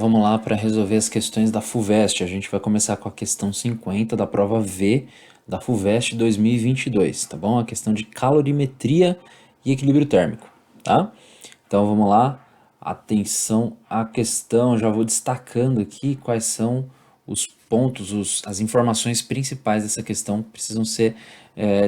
Vamos lá para resolver as questões da FUVEST. A gente vai começar com a questão 50 da prova V da FUVEST 2022, tá bom? A questão de calorimetria e equilíbrio térmico, tá? Então vamos lá, atenção à questão. Já vou destacando aqui quais são os pontos, as informações principais dessa questão que precisam ser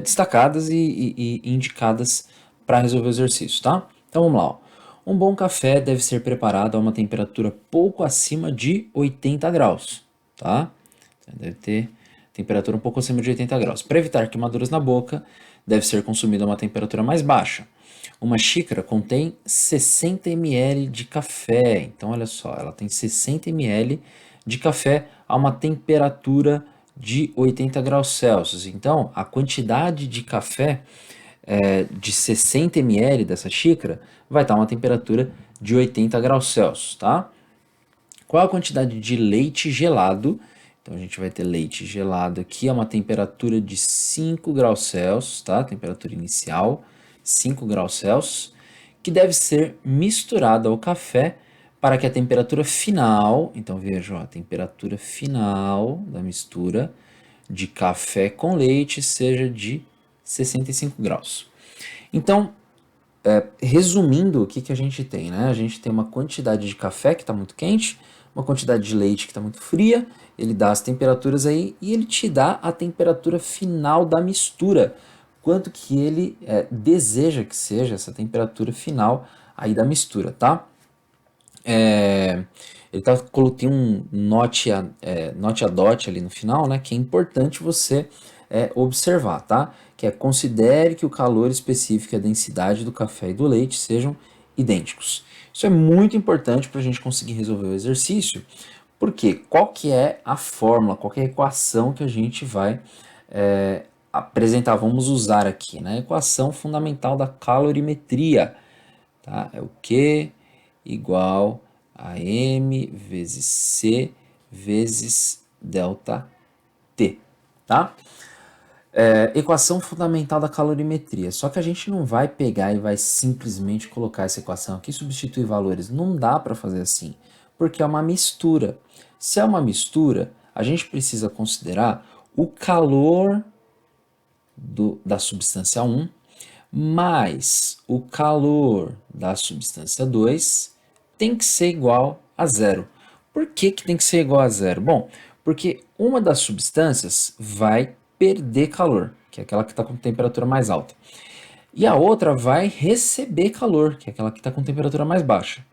destacadas e indicadas para resolver o exercício, tá? Então vamos lá, ó. Um bom café deve ser preparado a uma temperatura pouco acima de 80 graus, tá? Deve ter temperatura um pouco acima de 80 graus. Para evitar queimaduras na boca, deve ser consumido a uma temperatura mais baixa. Uma xícara contém 60 ml de café. Então, olha só, ela tem 60 ml de café a uma temperatura de 80 graus Celsius. Então, a quantidade de café de 60 ml dessa xícara vai estar uma temperatura de 80 graus Celsius, tá? Qual a quantidade de leite gelado? Então a gente vai ter leite gelado aqui a uma temperatura de 5 graus Celsius, tá? Temperatura inicial, 5 graus Celsius, que deve ser misturada ao café para que a temperatura final, então veja, ó, a temperatura final da mistura de café com leite seja de 65 graus. Então, resumindo, o que, que a gente tem, né? A gente tem uma quantidade de café que está muito quente, uma quantidade de leite que está muito fria, ele dá as temperaturas aí e ele te dá a temperatura final da mistura, quanto que ele deseja que seja essa temperatura final aí da mistura, tá? Ele tem um note a dot ali no final, né? Que é importante você observar, tá? Que é considere que o calor específico e a densidade do café e do leite sejam idênticos. Isso é muito importante para a gente conseguir resolver o exercício, porque qual que é a fórmula, qual que é a equação que a gente vai apresentar, vamos usar aqui, né? A equação fundamental da calorimetria, tá? É o Q igual a M vezes C vezes delta T, tá? Equação fundamental da calorimetria. Só que a gente não vai pegar e vai simplesmente colocar essa equação aqui e substituir valores. Não dá para fazer assim, porque é uma mistura. Se é uma mistura, a gente precisa considerar o calor da substância 1 mais o calor da substância 2 tem que ser igual a zero. Por que, que tem que ser igual a zero? Bom, porque uma das substâncias vai perder calor, que é aquela que está com temperatura mais alta, e a outra vai receber calor, que é aquela que está com temperatura mais baixa.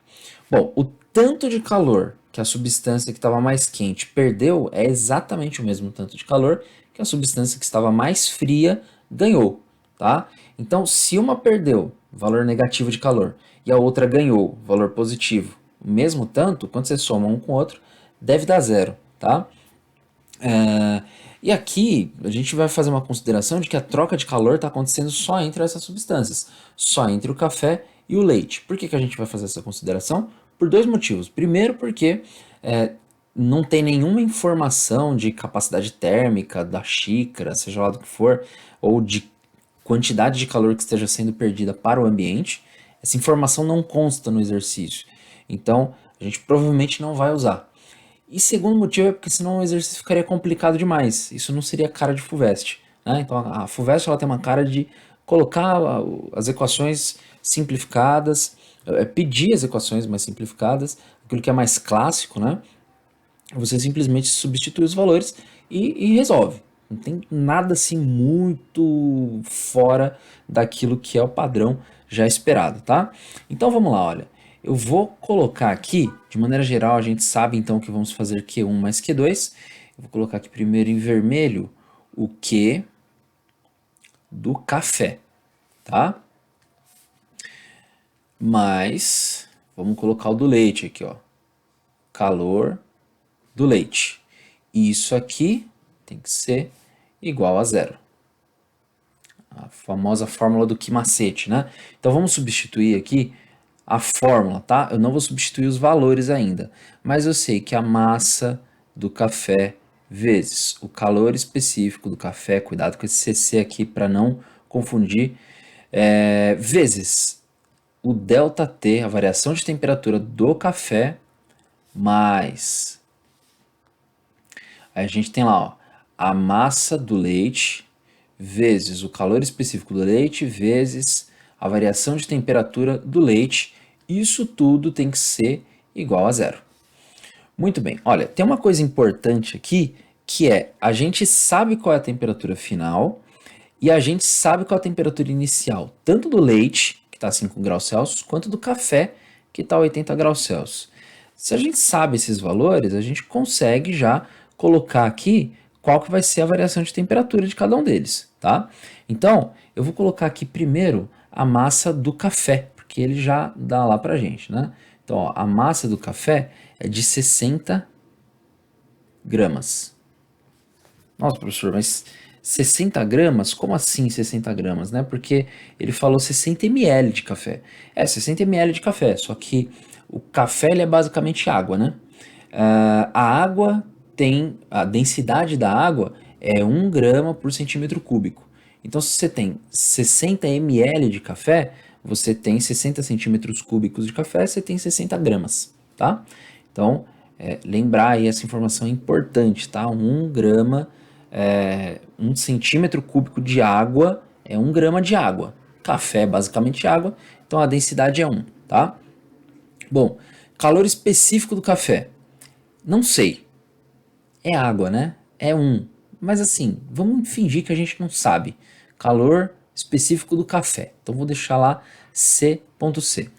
Bom, o tanto de calor que a substância que estava mais quente perdeu é exatamente o mesmo tanto de calor que a substância que estava mais fria ganhou, tá? Então, se uma perdeu valor negativo de calor e a outra ganhou valor positivo, o mesmo tanto, quando você soma um com o outro, deve dar zero, tá? E aqui a gente vai fazer uma consideração de que a troca de calor está acontecendo só entre essas substâncias, só entre o café e o leite. Por que, que a gente vai fazer essa consideração? Por dois motivos. Primeiro, porque não tem nenhuma informação de capacidade térmica da xícara, seja lá do que for, ou de quantidade de calor que esteja sendo perdida para o ambiente. Essa informação não consta no exercício. Então, a gente provavelmente não vai usar. E segundo motivo é porque senão o exercício ficaria complicado demais. Isso não seria cara de FUVEST, né? Então a FUVEST ela tem uma cara de colocar as equações simplificadas, pedir as equações mais simplificadas, aquilo que é mais clássico, né? Você simplesmente substitui os valores e resolve. Não tem nada assim muito fora daquilo que é o padrão já esperado, tá? Então vamos lá, olha. Eu vou colocar aqui, de maneira geral, a gente sabe então que vamos fazer Q1 mais Q2. Eu vou colocar aqui primeiro em vermelho o Q do café, tá? Mais, vamos colocar o do leite aqui, ó. Calor do leite. Isso aqui tem que ser igual a zero. A famosa fórmula do que macete, né? Então vamos substituir aqui a fórmula, tá? Eu não vou substituir os valores ainda, mas eu sei que a massa do café vezes o calor específico do café, cuidado com esse CC aqui para não confundir, vezes o ΔT, a variação de temperatura do café, mais. Aí a gente tem lá, ó, a massa do leite vezes o calor específico do leite vezes a variação de temperatura do leite. Isso tudo tem que ser igual a zero. Muito bem, olha, tem uma coisa importante aqui, que é, a gente sabe qual é a temperatura final e a gente sabe qual é a temperatura inicial, tanto do leite, que está a 5 graus Celsius, quanto do café, que está a 80 graus Celsius. Se a gente sabe esses valores, a gente consegue já colocar aqui qual que vai ser a variação de temperatura de cada um deles, tá? Então, eu vou colocar aqui primeiro a massa do café, porque ele já dá lá pra gente, né? Então, ó, a massa do café é de 60 gramas. Nossa, professor, mas 60 gramas? Como assim 60 gramas, né? Porque ele falou 60 ml de café. É, 60 ml de café, só que o café ele é basicamente água, né? A água tem, a densidade da água é 1 grama por centímetro cúbico. Então, se você tem 60 ml de café, você tem 60 centímetros cúbicos de café, você tem 60 gramas, tá? Então, lembrar aí essa informação é importante, tá? 1 grama, 1 centímetro cúbico de água é 1 grama de água. Café é basicamente água, então a densidade é 1, tá? Bom, calor específico do café. Não sei. É água, né? É 1. Mas assim, vamos fingir que a gente não sabe. Calor específico do café. Então vou deixar lá C.C.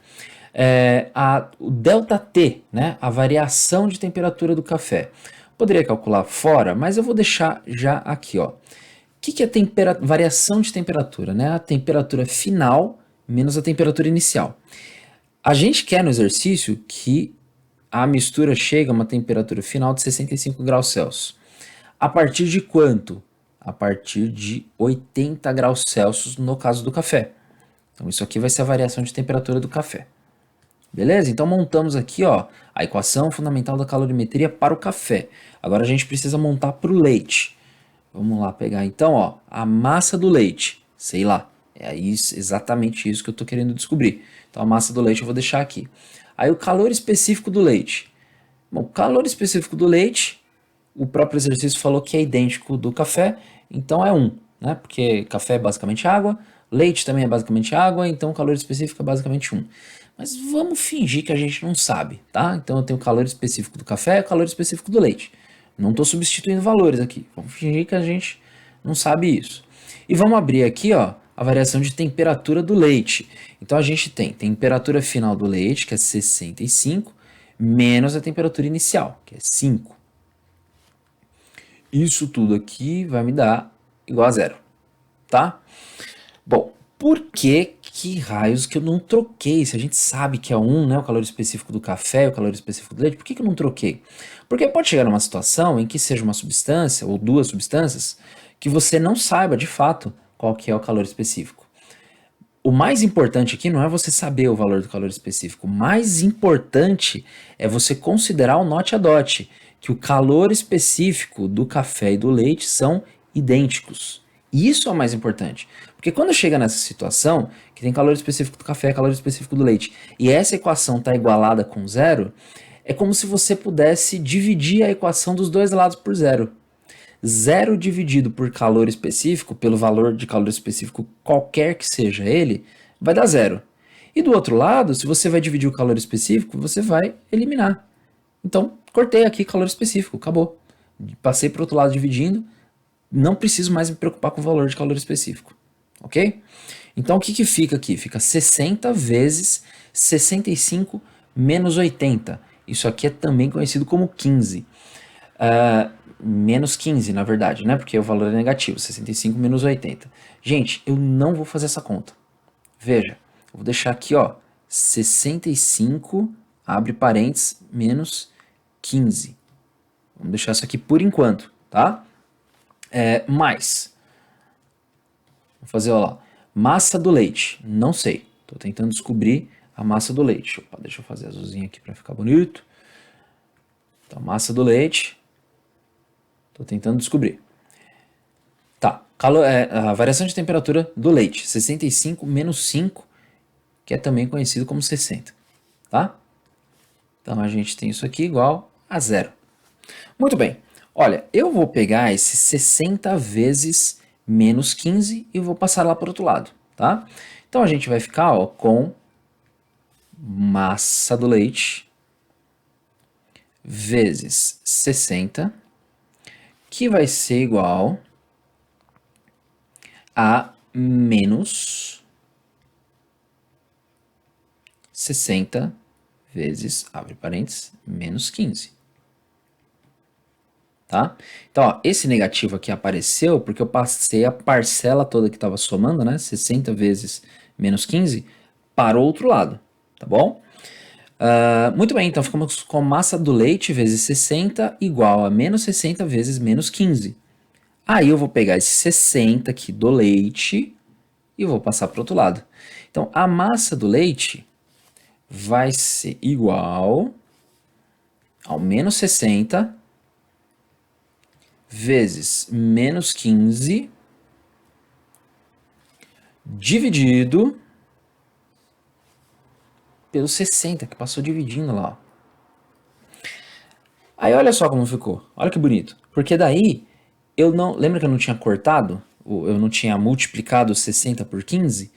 O ΔT, né? A variação de temperatura do café. Poderia calcular fora, mas eu vou deixar já aqui, ó. O que é variação de temperatura, né? A temperatura final menos a temperatura inicial. A gente quer no exercício que a mistura chega a uma temperatura final de 65 graus Celsius. A partir de quanto? A partir de 80 graus Celsius no caso do café. Então isso aqui vai ser a variação de temperatura do café. Beleza? Então montamos aqui, ó, a equação fundamental da calorimetria para o café. Agora a gente precisa montar para o leite. Vamos lá pegar então, ó, a massa do leite. Sei lá, é exatamente isso que eu estou querendo descobrir. Então a massa do leite eu vou deixar aqui. Aí o calor específico do leite. Bom, o calor específico do leite, o próprio exercício falou que é idêntico do café, então é 1, né? Porque café é basicamente água, leite também é basicamente água, então o calor específico é basicamente 1. Mas vamos fingir que a gente não sabe, tá? Então eu tenho o calor específico do café e o calor específico do leite. Não estou substituindo valores aqui. Vamos fingir que a gente não sabe isso. E vamos abrir aqui, ó, a variação de temperatura do leite. Então a gente tem temperatura final do leite, que é 65, menos a temperatura inicial, que é 5. Isso tudo aqui vai me dar igual a zero, tá? Bom, por que raios que eu não troquei? Se a gente sabe que é 1, né, o calor específico do café e o calor específico do leite, por que eu não troquei? Porque pode chegar numa situação em que seja uma substância ou duas substâncias que você não saiba de fato qual que é o calor específico. O mais importante aqui não é você saber o valor do calor específico. O mais importante é você considerar o NOT a DOT, que o calor específico do café e do leite são idênticos. Isso é o mais importante. Porque quando chega nessa situação, que tem calor específico do café, calor específico do leite, e essa equação está igualada com zero, é como se você pudesse dividir a equação dos dois lados por zero. Zero dividido por calor específico, pelo valor de calor específico qualquer que seja ele, vai dar zero. E do outro lado, se você vai dividir o calor específico, você vai eliminar. Então, cortei aqui calor específico, acabou. Passei para o outro lado dividindo, não preciso mais me preocupar com o valor de calor específico. Ok? Então, o que fica aqui? Fica 60 vezes 65 menos 80. Isso aqui é também conhecido como 15. Menos 15, na verdade, né? Porque o valor é negativo, 65 menos 80. Gente, eu não vou fazer essa conta. Veja, eu vou deixar aqui, ó, 65, abre parênteses, menos 15. Vamos deixar isso aqui por enquanto, tá? Mais. Vou fazer, ó lá, massa do leite, não sei. Tô tentando descobrir a massa do leite. Opa, deixa eu fazer azulzinho aqui para ficar bonito. Então, massa do leite. Tô tentando descobrir. Tá, a variação de temperatura do leite, 65 menos 5, que é também conhecido como 60, tá? Então, a gente tem isso aqui igual a zero. Muito bem. Olha, eu vou pegar esse 60 vezes menos 15 e vou passar lá para o outro lado, tá? Então, a gente vai ficar ó, com massa do leite vezes 60, que vai ser igual a menos 60 vezes, abre parênteses, menos 15. Tá? Então, ó, esse negativo aqui apareceu porque eu passei a parcela toda que estava somando, né? 60 vezes menos 15, para o outro lado, tá bom? Muito bem, então ficamos com massa do leite vezes 60 igual a menos 60 vezes menos 15. Aí eu vou pegar esse 60 aqui do leite e vou passar para o outro lado. Então, a massa do leite vai ser igual ao menos 60 vezes menos 15 dividido pelo 60, que passou dividindo lá. Aí olha só como ficou. Olha que bonito. Porque daí, eu não... Lembra que eu não tinha cortado? Eu não tinha multiplicado 60 por 15?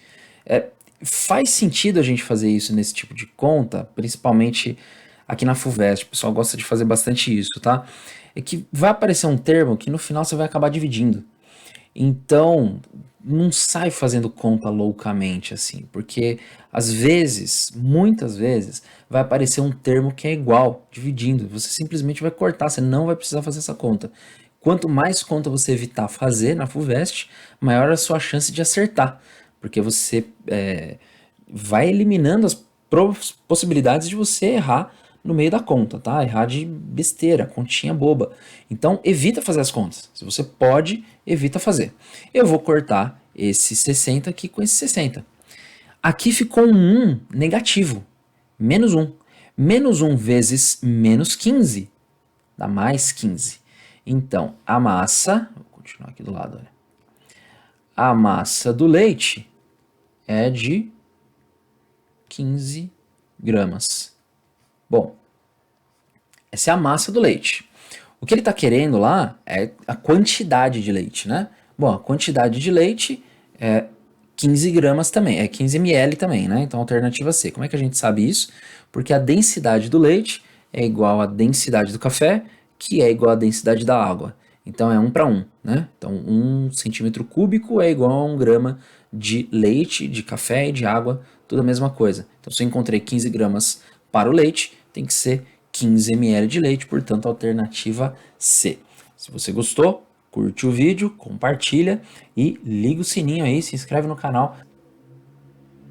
Faz sentido a gente fazer isso nesse tipo de conta, principalmente aqui na FUVEST. O pessoal gosta de fazer bastante isso, tá? É que vai aparecer um termo que no final você vai acabar dividindo. Então, não sai fazendo conta loucamente assim, porque às vezes, muitas vezes, vai aparecer um termo que é igual, dividindo. Você simplesmente vai cortar, você não vai precisar fazer essa conta. Quanto mais conta você evitar fazer na FUVEST, maior a sua chance de acertar, porque você vai eliminando as possibilidades de você errar no meio da conta, tá? Errar de besteira, continha boba. Então, evita fazer as contas. Se você pode, evita fazer. Eu vou cortar esse 60 aqui com esse 60. Aqui ficou um 1 negativo. Menos 1. Menos 1 vezes menos 15 dá mais 15. Então, a massa... Vou continuar aqui do lado, olha. A massa do leite é de 15 gramas. Bom, essa é a massa do leite. O que ele está querendo lá é a quantidade de leite, né? Bom, a quantidade de leite é 15 gramas também, é 15 ml também, né? Então, alternativa C. Como é que a gente sabe isso? Porque a densidade do leite é igual à densidade do café, que é igual à densidade da água. Então, é 1 para 1, né? Então, 1 centímetro cúbico é igual a 1 grama de leite, de café e de água, tudo a mesma coisa. Então, se eu encontrei 15 gramas para o leite, tem que ser 15 ml de leite, portanto, alternativa C. Se você gostou, curte o vídeo, compartilha e liga o sininho aí, se inscreve no canal